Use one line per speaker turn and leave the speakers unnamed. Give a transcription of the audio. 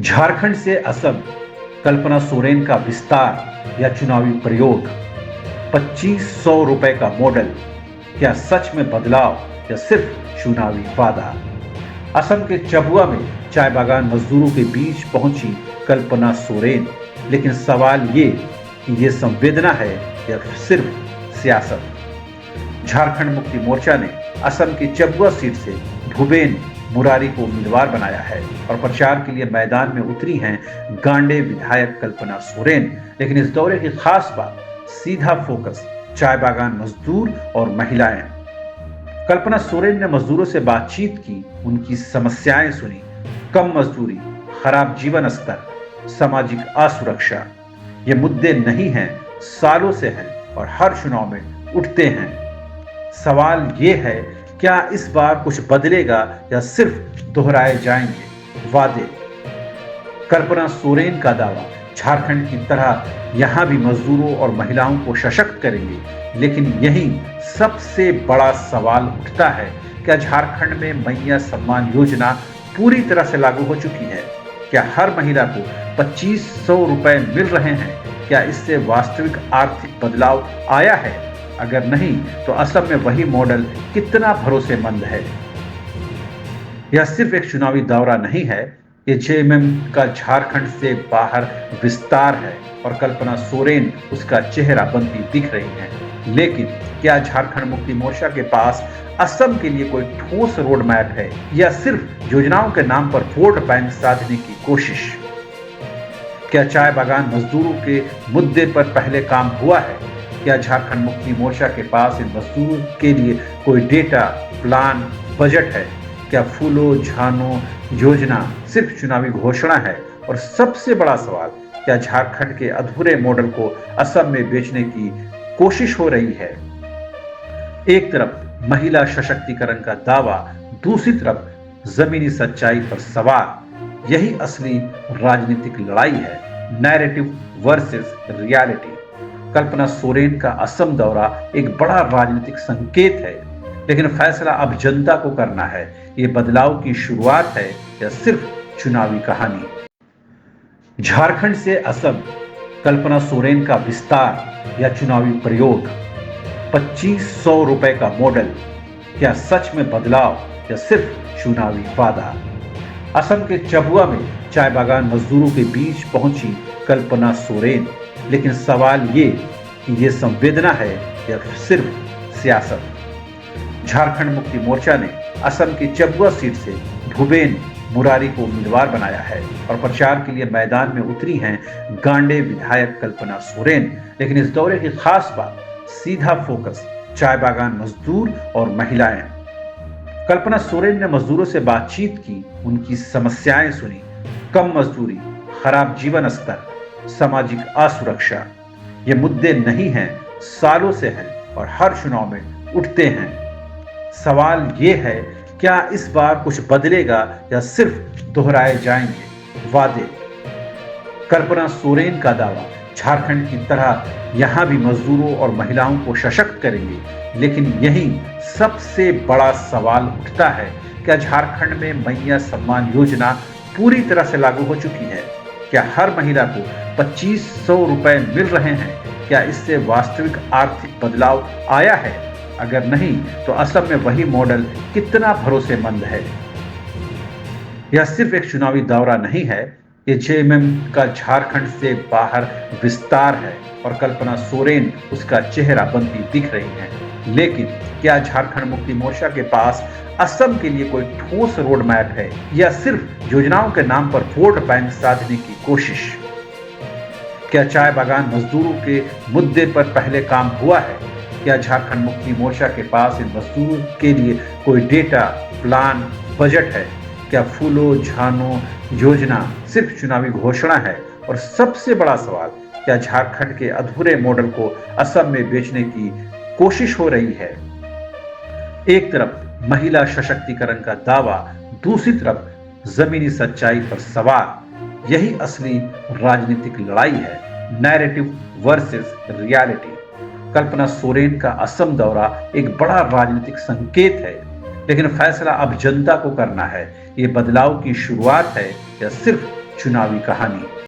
झारखंड से असम, कल्पना सोरेन का विस्तार या चुनावी प्रयोग, 2500 रुपए का मॉडल, क्या सच में बदलाव या सिर्फ चुनावी वादा? असम के चबुआ में चाय बागान मजदूरों के बीच पहुंची कल्पना सोरेन, लेकिन सवाल ये कि ये संवेदना है या सिर्फ सियासत? झारखंड मुक्ति मोर्चा ने असम की चबुआ सीट से भूपेन मुरारी को उम्मीदवार बनाया है और प्रचार के लिए मैदान में उतरी हैं गांडे विधायक कल्पना सोरेन। लेकिन इस दौरे की खास बात, सीधा फोकस चाय बागान मजदूर और महिलाएं। कल्पना सोरेन ने मजदूरों से बातचीत की, उनकी समस्याएं सुनी। कम मजदूरी, खराब जीवन स्तर, सामाजिक असुरक्षा, ये मुद्दे नहीं हैं, सालों से हैं और हर चुनाव में उठते हैं। सवाल ये है, क्या इस बार कुछ बदलेगा या सिर्फ दोहराए जाएंगे वादे? कल्पना सोरेन का दावा, झारखंड की तरह यहां भी मजदूरों और महिलाओं को सशक्त करेंगे। लेकिन यही सबसे बड़ा सवाल उठता है, क्या झारखंड में मैया सम्मान योजना पूरी तरह से लागू हो चुकी है? क्या हर महिला को 2500 रुपए मिल रहे हैं? क्या इससे वास्तविक आर्थिक बदलाव आया है? अगर नहीं, तो असम में वही मॉडल कितना भरोसेमंद है? यह सिर्फ एक चुनावी दौरा नहीं है, ये जेएमएम का झारखंड से बाहर विस्तार है और कल्पना सोरेन उसका चेहरा बनती दिख रही हैं। लेकिन क्या झारखंड मुक्ति मोर्चा के पास असम के लिए कोई ठोस रोड मैप है या सिर्फ योजनाओं के नाम पर वोट बैंक साधने की कोशिश? क्या चाय बागान मजदूरों के मुद्दे पर पहले काम हुआ है? क्या झारखंड मुक्ति मोर्चा के पास इन मजदूरों के लिए कोई डेटा, प्लान, बजट है? क्या फूलो झानो योजना सिर्फ चुनावी घोषणा है? और सबसे बड़ा सवाल, क्या झारखंड के अधूरे मॉडल को असम में बेचने की कोशिश हो रही है? एक तरफ महिला सशक्तिकरण का दावा, दूसरी तरफ जमीनी सच्चाई पर सवाल। यही असली राजनीतिक लड़ाई है, narrative versus reality. Kalpana Soren का असम दौरा एक बड़ा राजनीतिक संकेत है, लेकिन फैसला अब जनता को करना है। ये बदलाव की शुरुआत है या सिर्फ चुनावी कहानी? झारखंड से असम, कल्पना सोरेन का विस्तार या चुनावी प्रयोग, 2500 रुपए का मॉडल, क्या सच में बदलाव या सिर्फ चुनावी वादा? असम के चबुआ में चाय बागान मजदूरों के बीच पहुंची कल्पना सोरेन, लेकिन सवाल ये कि ये संवेदना है या सिर्फ सियासत? झारखंड मुक्ति मोर्चा ने असम की चबुआ सीट से भूपेन मुरारी को उम्मीदवार बनाया है और प्रचार के लिए मैदान में उतरी हैं गांडे विधायक कल्पना सोरेन। लेकिन इस दौरे की खास बात, सीधा फोकस चाय बागान मजदूर और महिलाएं। कल्पना सोरेन ने मजदूरों से बातचीत की, उनकी समस्याएं सुनी। कम मजदूरी, खराब जीवन स्तर, सामाजिक असुरक्षा, ये मुद्दे नहीं हैं, सालों से हैं और हर चुनाव में उठते हैं। सवाल ये है, क्या इस बार कुछ बदलेगा या सिर्फ दोहराए जाएंगे वादे? कल्पना सोरेन का दावा, झारखंड की तरह यहां भी मजदूरों और महिलाओं को सशक्त करेंगे। लेकिन यही सबसे बड़ा सवाल उठता है, क्या झारखंड में मैया सम्मान योजना पूरी तरह से लागू हो चुकी है? क्या हर महिला को 2500 रुपए मिल रहे हैं? क्या इससे वास्तविक आर्थिक बदलाव आया है? अगर नहीं, तो असम में वही मॉडल कितना भरोसेमंद है? यह सिर्फ एक चुनावी दौरा नहीं है, ये जेएमएम का झारखंड से बाहर विस्तार है और कल्पना सोरेन उसका चेहरा बनती दिख रही हैं। लेकिन क्या झारखंड मुक्ति मोर्चा के पास असम के लिए कोई ठोस रोड मैप है या सिर्फ योजनाओं के नाम पर वोट बैंक साधने की कोशिश? क्या चाय बागान मजदूरों के मुद्दे पर पहले काम हुआ है? क्या झारखंड मुक्ति मोर्चा के पास इन मजदूरों के लिए कोई डेटा, प्लान, बजट है? क्या फूलो झानो योजना सिर्फ चुनावी घोषणा है? और सबसे बड़ा सवाल, क्या झारखंड के अधूरे मॉडल को असम में बेचने की कोशिश हो रही है? एक तरफ महिला सशक्तिकरण का दावा, दूसरी तरफ जमीनी सच्चाई पर सवाल। यही असली राजनीतिक लड़ाई है, narrative versus reality. Kalpana Soren का असम दौरा एक बड़ा राजनीतिक संकेत है, लेकिन फैसला अब जनता को करना है। ये बदलाव की शुरुआत है या सिर्फ चुनावी कहानी।